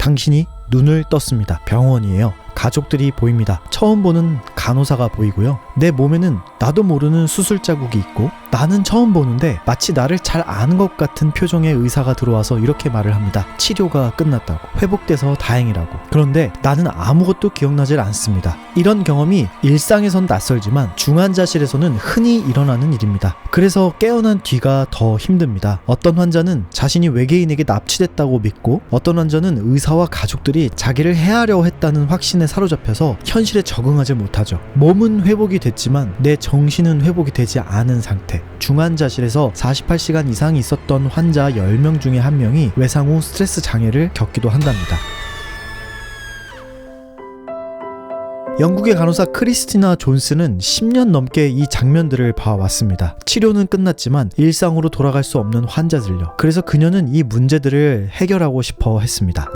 당신이 눈을 떴습니다. 병원이에요. 가족들이 보입니다. 처음 보는 간호사가 보이고요. 내 몸에는 나도 모르는 수술 자국이 있고 나는 처음 보는데 마치 나를 잘 아는 것 같은 표정의 의사가 들어와서 이렇게 말을 합니다. 치료가 끝났다고. 회복돼서 다행이라고. 그런데 나는 아무것도 기억나질 않습니다. 이런 경험이 일상에선 낯설지만 중환자실에서는 흔히 일어나는 일입니다. 그래서 깨어난 뒤가 더 힘듭니다. 어떤 환자는 자신이 외계인에게 납치됐다고 믿고 어떤 환자는 의사와 가족들이 자기를 해하려 했다는 확신에 사로잡혀서 현실에 적응하지 못하죠. 몸은 회복이 됐지만 내 정신은 회복이 되지 않은 상태. 중환자실에서 48시간 이상 있었던 환자 10명 중에 1명이 외상 후 스트레스 장애를 겪기도 한답니다. 영국의 간호사 크리스티나 존스는 10년 넘게 이 장면들을 봐왔습니다. 치료는 끝났지만 일상으로 돌아갈 수 없는 환자들요. 그래서 그녀는 이 문제들을 해결하고 싶어 했습니다.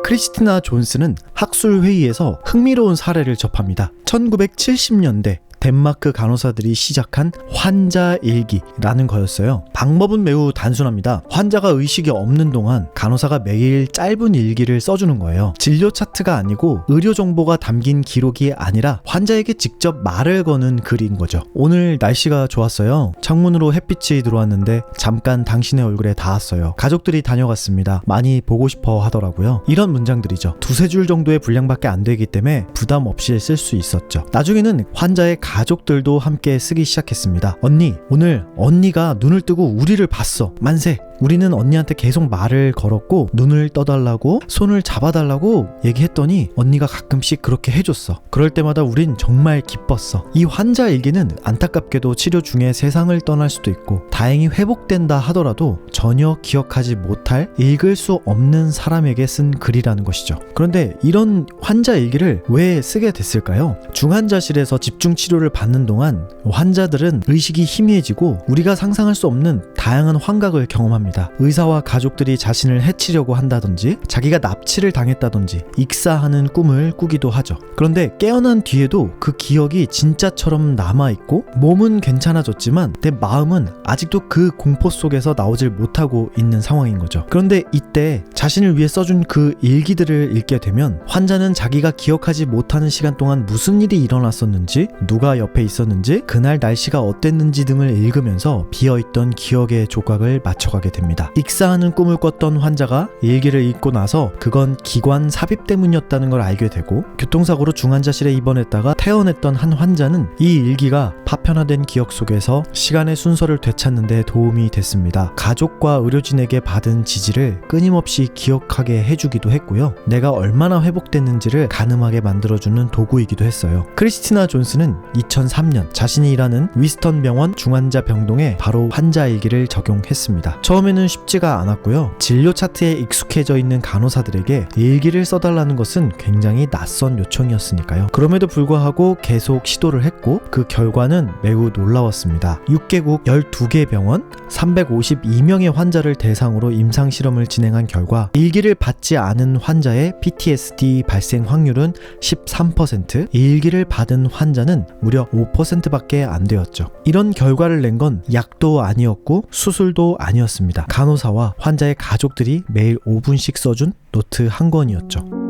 크리스티나 존스는 학술 회의에서 흥미로운 사례를 접합니다. 1970년대 덴마크 간호사들이 시작한 환자 일기라는 거였어요. 방법은 매우 단순합니다. 환자가 의식이 없는 동안 간호사가 매일 짧은 일기를 써주는 거예요. 진료 차트가 아니고 의료 정보가 담긴 기록이 아니라 환자에게 직접 말을 거는 글인 거죠. 오늘 날씨가 좋았어요. 창문으로 햇빛이 들어왔는데 잠깐 당신의 얼굴에 닿았어요. 가족들이 다녀갔습니다. 많이 보고 싶어 하더라고요. 이런 문장들이죠. 2-3줄 정도의 분량밖에 안 되기 때문에 부담 없이 쓸 수 있었죠. 나중에는 환자의 가족들도 함께 쓰기 시작했습니다. 언니, 오늘 언니가 눈을 뜨고 우리를 봤어. 만세! 우리는 언니한테 계속 말을 걸었고 눈을 떠달라고 손을 잡아달라고 얘기했더니 언니가 가끔씩 그렇게 해줬어. 그럴 때마다 우린 정말 기뻤어. 이 환자 일기는 안타깝게도 치료 중에 세상을 떠날 수도 있고 다행히 회복된다 하더라도 전혀 기억하지 못할 읽을 수 없는 사람에게 쓴 글이라는 것이죠. 그런데 이런 환자 일기를 왜 쓰게 됐을까요? 중환자실에서 집중 치료를 받는 동안 환자들은 의식이 희미해지고 우리가 상상할 수 없는 다양한 환각을 경험합니다. 의사와 가족들이 자신을 해치려고 한다든지 자기가 납치를 당했다든지 익사하는 꿈을 꾸기도 하죠. 그런데 깨어난 뒤에도 그 기억이 진짜처럼 남아있고 몸은 괜찮아졌지만 내 마음은 아직도 그 공포 속에서 나오질 못하고 있는 상황인 거죠. 그런데 이때 자신을 위해 써준 그 일기들을 읽게 되면 환자는 자기가 기억하지 못하는 시간 동안 무슨 일이 일어났었는지, 누가 옆에 있었는지, 그날 날씨가 어땠는지 등을 읽으면서 비어있던 기억의 조각을 맞춰가게 됩니다. 익사하는 꿈을 꿨던 환자가 일기를 읽고 나서 그건 기관 삽입 때문이었다는 걸 알게 되고 교통사고로 중환자실에 입원했다가 퇴원했던 한 환자는 이 일기가 파편화된 기억 속에서 시간의 순서를 되찾는 데 도움이 됐습니다. 가족과 의료진에게 받은 지지를 끊임없이 기억하게 해주기도 했고요. 내가 얼마나 회복됐는지를 가늠하게 만들어주는 도구이기도 했어요. 크리스티나 존스는 2003년 자신이 일하는 위스턴 병원 중환자 병동에 바로 환자 일기를 적용했습니다. 처음에는 쉽지가 않았고요. 진료 차트에 익숙해져 있는 간호사들에게 일기를 써달라는 것은 굉장히 낯선 요청이었으니까요. 그럼에도 불구하고 계속 시도를 했고 그 결과는 매우 놀라웠습니다. 6개국 12개 병원 352명의 환자를 대상으로 임상실험을 진행한 결과 일기를 받지 않은 환자의 PTSD 발생 확률은 13%, 일기를 받은 환자는 무려 5%밖에 안 되었죠. 이런 결과를 낸 건 약도 아니었고 수술도 아니었습니다. 간호사와 환자의 가족들이 매일 5분씩 써준 노트 한 권이었죠.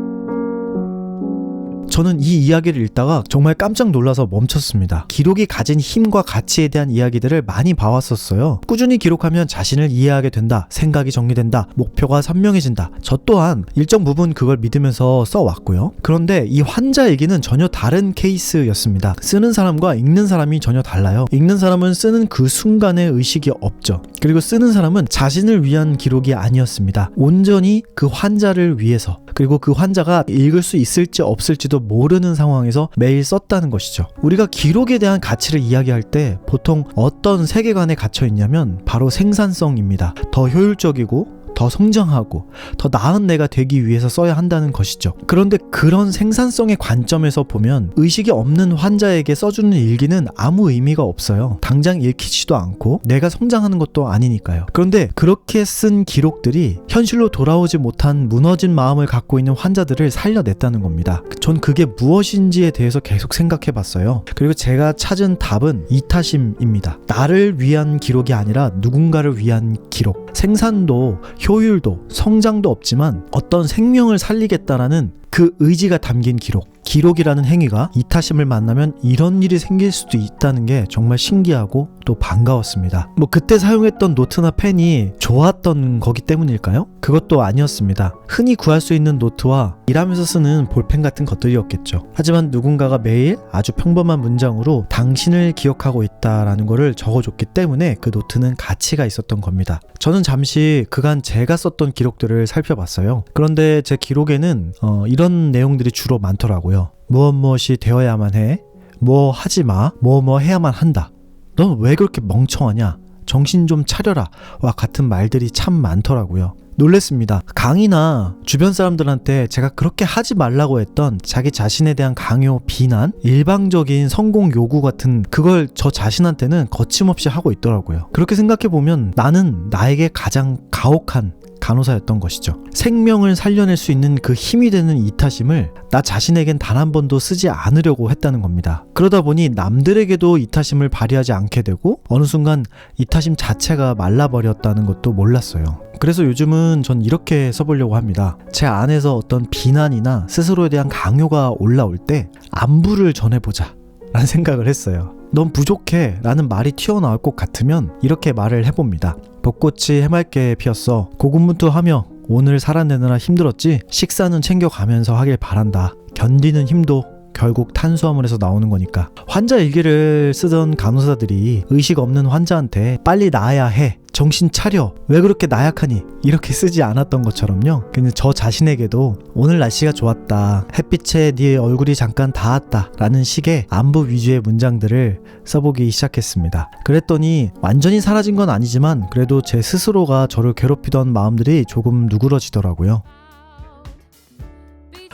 저는 이 이야기를 읽다가 정말 깜짝 놀라서 멈췄습니다. 기록이 가진 힘과 가치에 대한 이야기들을 많이 봐왔었어요. 꾸준히 기록하면 자신을 이해하게 된다, 생각이 정리된다, 목표가 선명해진다. 저 또한 일정 부분 그걸 믿으면서 써왔고요. 그런데 이 환자 일기는 전혀 다른 케이스였습니다. 쓰는 사람과 읽는 사람이 전혀 달라요. 읽는 사람은 쓰는 그 순간에 의식이 없죠. 그리고 쓰는 사람은 자신을 위한 기록이 아니었습니다. 온전히 그 환자를 위해서, 그리고 그 환자가 읽을 수 있을지 없을지도 모르는 상황에서 매일 썼다는 것이죠. 우리가 기록에 대한 가치를 이야기할 때 보통 어떤 세계관에 갇혀 있냐면 바로 생산성입니다. 더 효율적이고 더 성장하고 더 나은 내가 되기 위해서 써야 한다는 것이죠. 그런데 그런 생산성의 관점에서 보면 의식이 없는 환자에게 써주는 일기는 아무 의미가 없어요. 당장 읽히지도 않고 내가 성장하는 것도 아니니까요. 그런데 그렇게 쓴 기록들이 현실로 돌아오지 못한 무너진 마음을 갖고 있는 환자들을 살려냈다는 겁니다. 전 그게 무엇인지에 대해서 계속 생각해 봤어요. 그리고 제가 찾은 답은 이타심입니다. 나를 위한 기록이 아니라 누군가를 위한 기록. 생산도, 효율도, 성장도 없지만 어떤 생명을 살리겠다라는 그 의지가 담긴 기록이라는 행위가 이타심을 만나면 이런 일이 생길 수도 있다는 게 정말 신기하고 또 반가웠습니다. 그때 사용했던 노트나 펜이 좋았던 거기 때문일까요? 그것도 아니었습니다. 흔히 구할 수 있는 노트와 일하면서 쓰는 볼펜 같은 것들이었겠죠. 하지만 누군가가 매일 아주 평범한 문장으로 당신을 기억하고 있다라는 거를 적어줬기 때문에 그 노트는 가치가 있었던 겁니다. 저는 잠시 그간 제가 썼던 기록들을 살펴봤어요. 그런데 제 기록에는 이런 내용들이 주로 많더라고요. 무엇이 되어야만 해, 뭐 하지 마, 뭐 해야만 한다. 넌 왜 그렇게 멍청하냐, 정신 좀 차려라 와 같은 말들이 참 많더라고요. 놀랬습니다. 강의나 주변 사람들한테 제가 그렇게 하지 말라고 했던 자기 자신에 대한 강요, 비난, 일방적인 성공 요구 같은 그걸 저 자신한테는 거침없이 하고 있더라고요. 그렇게 생각해보면 나는 나에게 가장 가혹한 간호사였던 것이죠. 생명을 살려낼 수 있는 그 힘이 되는 이타심을 나 자신에겐 단 한 번도 쓰지 않으려고 했다는 겁니다. 그러다 보니 남들에게도 이타심을 발휘하지 않게 되고 어느 순간 이타심 자체가 말라버렸다는 것도 몰랐어요. 그래서 요즘은 전 이렇게 써보려고 합니다. 제 안에서 어떤 비난이나 스스로에 대한 강요가 올라올 때 안부를 전해보자 라는 생각을 했어요. 넌 부족해 라는 말이 튀어나올 것 같으면 이렇게 말을 해봅니다. 벚꽃이 해맑게 피었어. 고군분투하며 오늘 살아내느라 힘들었지? 식사는 챙겨가면서 하길 바란다. 견디는 힘도 결국 탄수화물에서 나오는 거니까. 환자 일기를 쓰던 간호사들이 의식 없는 환자한테 빨리 나아야 해, 정신 차려, 왜 그렇게 나약하니, 이렇게 쓰지 않았던 것처럼요. 근데 저 자신에게도 오늘 날씨가 좋았다, 햇빛에 네 얼굴이 잠깐 닿았다 라는 식의 안부 위주의 문장들을 써보기 시작했습니다. 그랬더니 완전히 사라진 건 아니지만 그래도 제 스스로가 저를 괴롭히던 마음들이 조금 누그러지더라고요.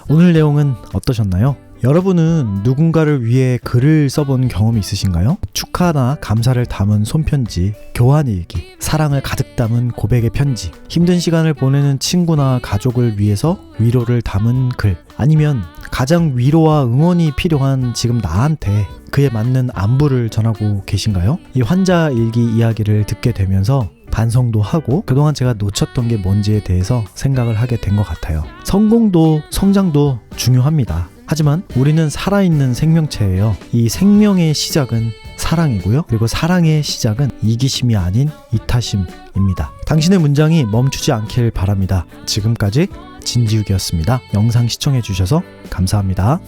오늘 내용은 어떠셨나요? 여러분은 누군가를 위해 글을 써본 경험이 있으신가요? 축하나 감사를 담은 손편지, 교환일기, 사랑을 가득 담은 고백의 편지, 힘든 시간을 보내는 친구나 가족을 위해서 위로를 담은 글, 아니면 가장 위로와 응원이 필요한 지금 나한테 그에 맞는 안부를 전하고 계신가요? 이 환자 일기 이야기를 듣게 되면서 반성도 하고 그동안 제가 놓쳤던 게 뭔지에 대해서 생각을 하게 된 것 같아요. 성공도 성장도 중요합니다. 하지만 우리는 살아있는 생명체예요. 이 생명의 시작은 사랑이고요. 그리고 사랑의 시작은 이기심이 아닌 이타심입니다. 당신의 문장이 멈추지 않길 바랍니다. 지금까지 진지욱이었습니다. 영상 시청해주셔서 감사합니다.